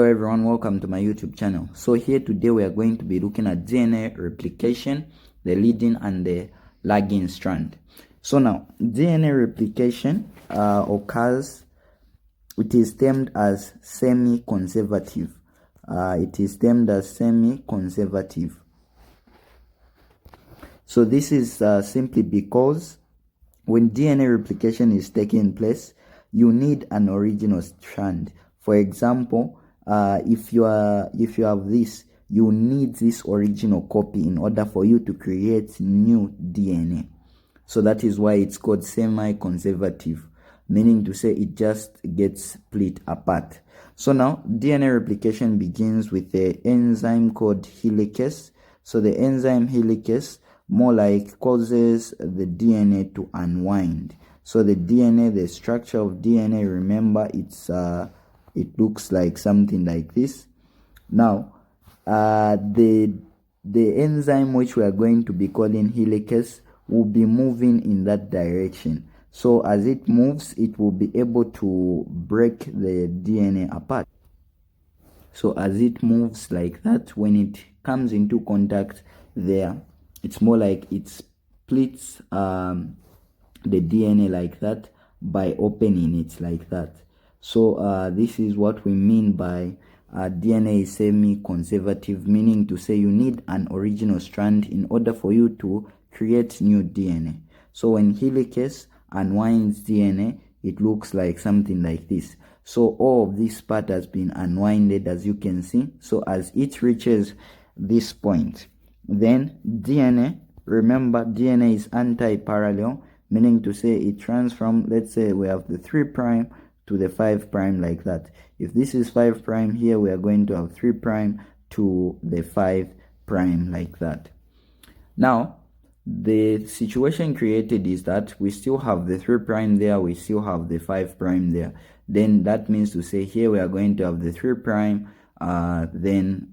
Hello everyone, welcome to my YouTube channel. So here today we are going to be looking at DNA replication, the leading and the lagging strand. So now DNA replication occurs, it is termed as semi-conservative. So this is simply because when DNA replication is taking place, you need an original strand. For example, if you have this, you need this original copy in order for you to create new DNA. So that is why it's called semi-conservative, meaning to say it just gets split apart. So now DNA replication begins with the enzyme called helicase. So the enzyme helicase more like causes the DNA to unwind. So the DNA, the structure of DNA, remember it looks like something like this. Now the enzyme which we are going to be calling helicase will be moving in that direction. So as it moves, it will be able to break the DNA apart. So as it moves like that, when it comes into contact there, it's more like it splits the DNA like that by opening it like that. So this is what we mean by DNA is semi-conservative, meaning to say you need an original strand in order for you to create new DNA. So when helicase unwinds DNA, it looks like something like this. So all of this part has been unwinded, as you can see. So as it reaches this point, then DNA, remember DNA is anti-parallel, meaning to say it runs from, let's say we have the 3' to the 5' like that. If this is 5' here, we are going to have 3' to the 5' like that. Now the situation created is that we still have the 3' there, we still have the 5' there. Then that means to say here we are going to have the 3', then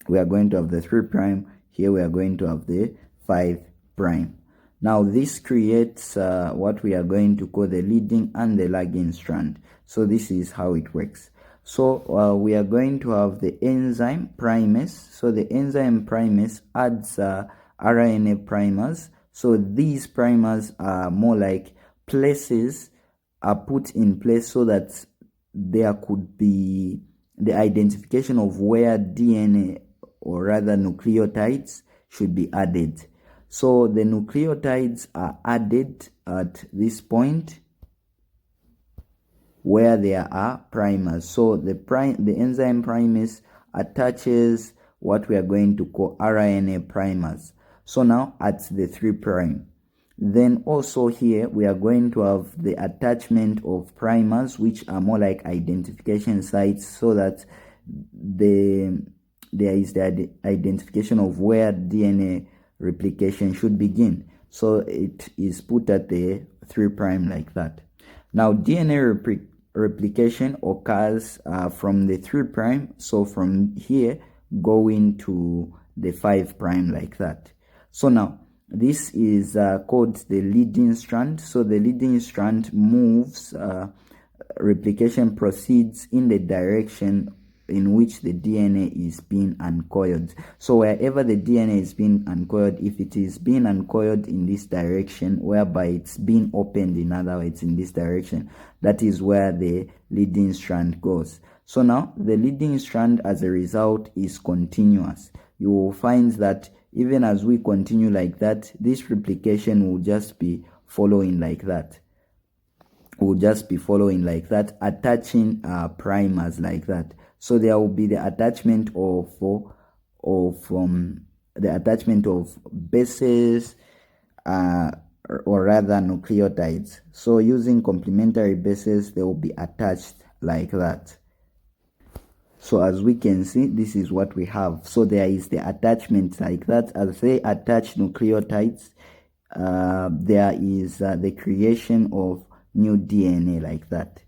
we are going to have the 3', here we are going to have the 5'. Now this creates what we are going to call the leading and the lagging strand. So this is how it works. So we are going to have the enzyme primase. So the enzyme primase adds RNA primers. So these primers are more like places are put in place so that there could be the identification of where DNA, or rather nucleotides, should be added. So the nucleotides are added at this point where there are primers. So the enzyme primase attaches what we are going to call RNA primers. So now at the 3'. Then also here we are going to have the attachment of primers, which are more like identification sites, so that there is the identification of where DNA replication should begin. So it is put at the 3' like that. Now DNA replication occurs from the 3', so from here going to the 5' like that. So now this is called the leading strand. So the leading strand moves, replication proceeds in the direction in which the DNA is being uncoiled. So wherever the DNA is being uncoiled, if it is being uncoiled in this direction, whereby it's being opened, in other words, in this direction, that is where the leading strand goes. So now the leading strand, as a result, is continuous. You will find that even as we continue like that, this replication will just be following like that. Attaching primers like that. So there will be the attachment of bases, or rather nucleotides. So using complementary bases, they will be attached like that. So as we can see, this is what we have. So there is the attachment like that. As they attach nucleotides, there is the creation of new DNA like that.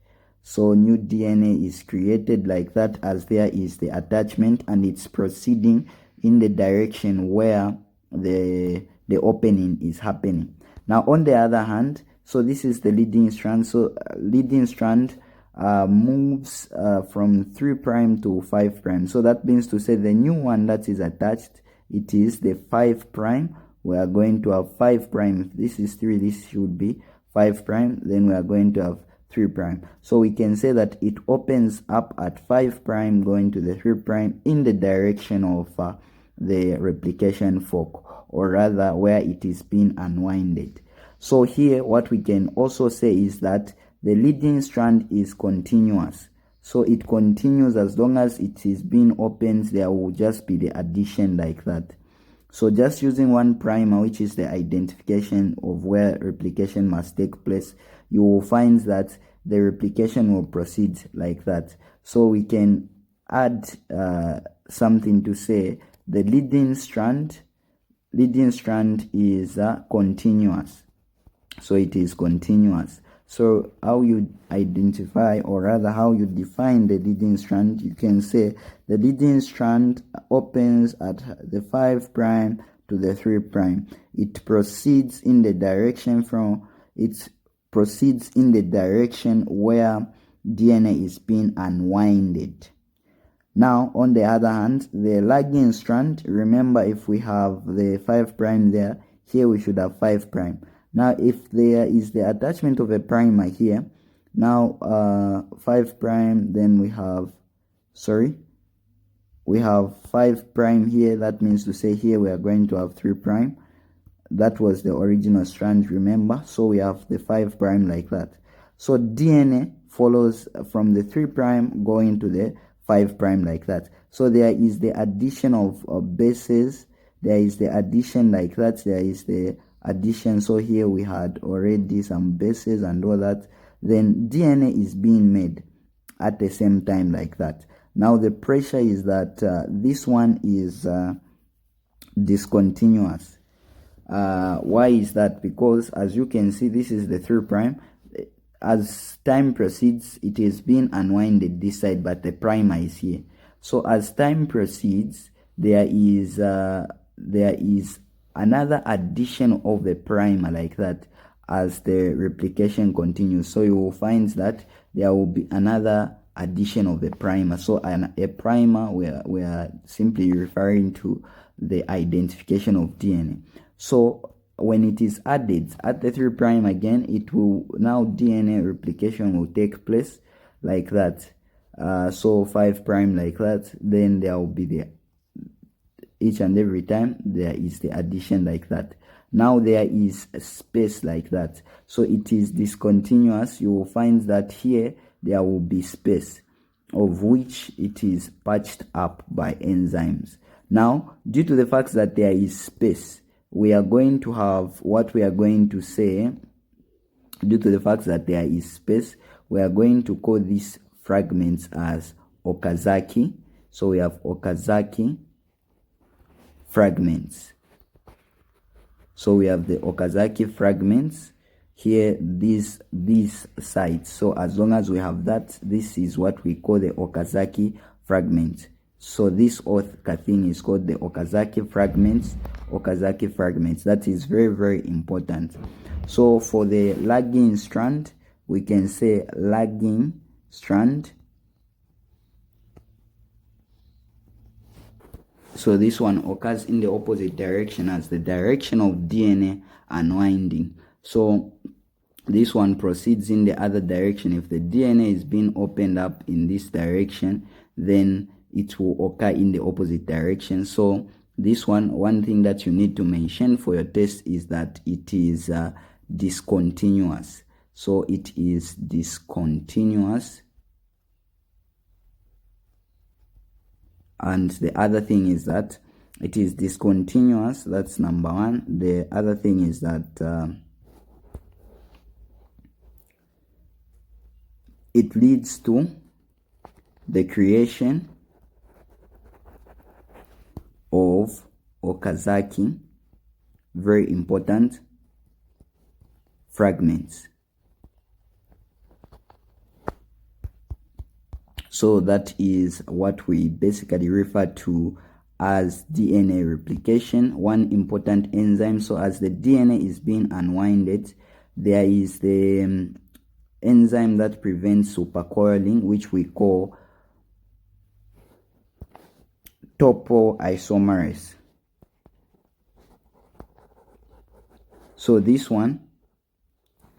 So new DNA is created like that, as there is the attachment and it's proceeding in the direction where the opening is happening. Now on the other hand, so this is the leading strand. So leading strand moves from 3' to 5'. So that means to say the new one that is attached, it is the 5'. We are going to have 5'. If this is 3, this should be 5'. Then we are going to have 3'. So we can say that it opens up at 5' going to the 3' in the direction of the replication fork, or rather where it is being unwinded. So here what we can also say is that the leading strand is continuous. So it continues as long as it is being opened, there will just be the addition like that. So just using one primer, which is the identification of where replication must take place, you will find that the replication will proceed like that. So we can add something to say the leading strand is continuous. So it is continuous. So how you identify, or rather how you define the leading strand, you can say the leading strand opens at the 5' to the 3'. It proceeds in the direction where DNA is being unwinded. Now, on the other hand, the lagging strand, remember if we have the 5' there, here we should have 5'. Now, if there is the attachment of a primer here, now 5', then we have 5' here. That means to say here we are going to have 3'. That was the original strand, remember? So we have the 5' like that. So DNA follows from the 3' going to the 5' like that. So there is the addition of bases. There is the addition like that. There is the addition. So here we had already some bases and all that. Then DNA is being made at the same time like that. Now the pressure is that this one is discontinuous. Why is that? Because as you can see, this is the 3'. As time proceeds, it is being unwinded this side, but the primer is here. So as time proceeds, there is another addition of the primer like that as the replication continues. So you will find that there will be another addition of the primer. So a primer, we are simply referring to the identification of DNA. So when it is added at the 3' again, it will now DNA replication will take place like that. So 5' like that. Then there will be the each and every time there is the addition like that. Now there is a space like that. So it is discontinuous. You will find that here there will be space, of which it is patched up by enzymes. Now, due to the fact that there is space, we are going to have what we are going to say. Due to the fact that there is space, we are going to call these fragments as Okazaki. So we have Okazaki fragments. So we have the Okazaki fragments here, these sides. So as long as we have that, this is what we call the Okazaki fragments. So this other thing is called the Okazaki fragments. Okazaki fragments. That is very, very important. So for the lagging strand, we can say lagging strand. So this one occurs in the opposite direction as the direction of DNA unwinding. So this one proceeds in the other direction. If the DNA is being opened up in this direction, then it will occur in the opposite direction. So this one thing that you need to mention for your test is that it is discontinuous. So it is discontinuous. And the other thing is that it is discontinuous. That's number one. The other thing is that it leads to the creation of Okazaki, very important, fragments. So that is what we basically refer to as DNA replication, one important enzyme. So as the DNA is being unwinded, there is the enzyme that prevents supercoiling, which we call topoisomerase. So this one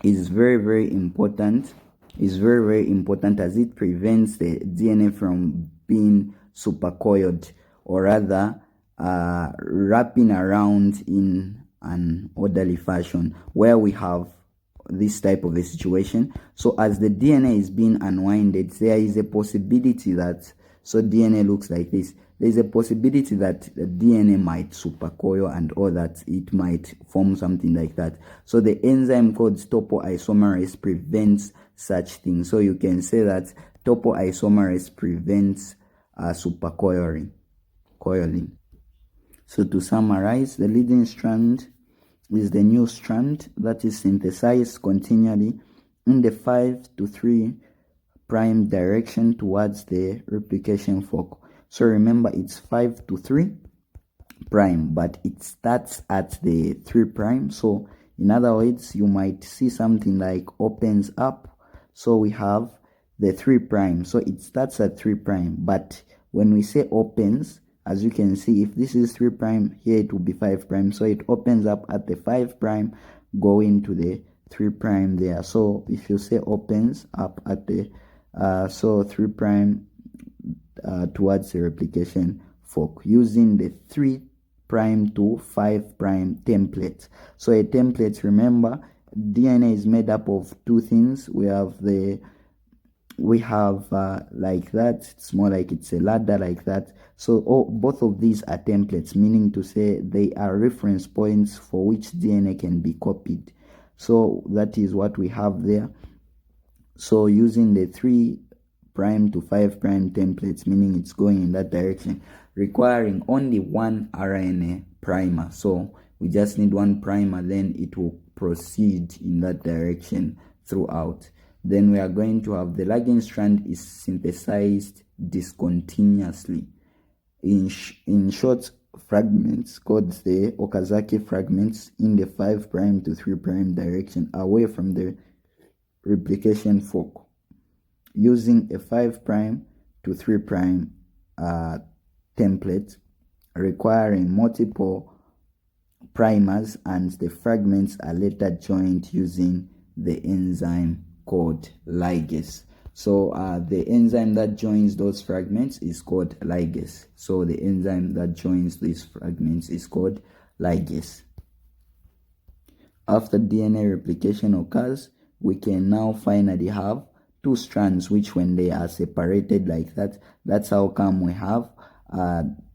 is very important. It's very important as it prevents the DNA from being supercoiled, or rather wrapping around in an orderly fashion where we have this type of a situation. So as the DNA is being unwinded, there is a possibility that, so DNA looks like this, there is a possibility that the DNA might supercoil and or that it might form something like that. So the enzyme called topoisomerase prevents such things. So you can say that topoisomerase prevents supercoiling. So to summarize, the leading strand is the new strand that is synthesized continually in the 5 to 3 prime direction towards the replication fork. So remember, it's 5 to 3 prime, but it starts at the 3 prime. So in other words, you might see something like opens up. So we have the 3 prime. So it starts at 3 prime, but when we say opens, as you can see, if this is 3 prime, here it will be 5 prime. So it opens up at the 5 prime, going to the 3 prime there. So if you say opens up at the so 3 prime towards the replication fork, using the 3 prime to 5 prime template. So a template, remember, DNA is made up of 2 things. We have like that. It's more like it's a ladder like that. So both of these are templates, meaning to say they are reference points for which DNA can be copied. So that is what we have there. So using the 3 prime to 5 prime templates, meaning it's going in that direction, requiring only 1 RNA primer. So we just need 1 primer, then it will proceed in that direction throughout. Then we are going to have the lagging strand is synthesized discontinuously in short fragments called the Okazaki fragments in the 5 prime to 3 prime direction away from the replication fork, using a 5 prime to 3 prime template, requiring multiple primers, and the fragments are later joined using the enzyme called ligase. So the enzyme that joins those fragments is called ligase. So the enzyme that joins these fragments is called ligase. After DNA replication occurs, we can now finally have 2 strands, which when they are separated like that, that's how come we have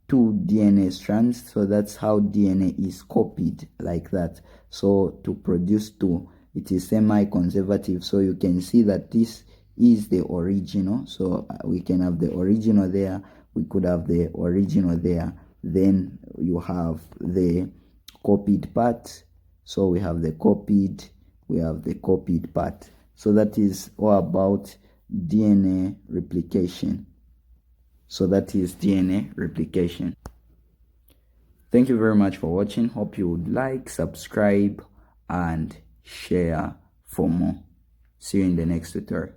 2 DNA strands. So that's how DNA is copied like that. So to produce 2, it is semi-conservative. So you can see that this is the original. So we can have the original there, we could have the original there, then you have the copied part. So we have the copied, we have the copied part. So that is all about DNA replication. So that is DNA replication. Thank you very much for watching. Hope you would like, subscribe, and share for more. See you in the next tutorial.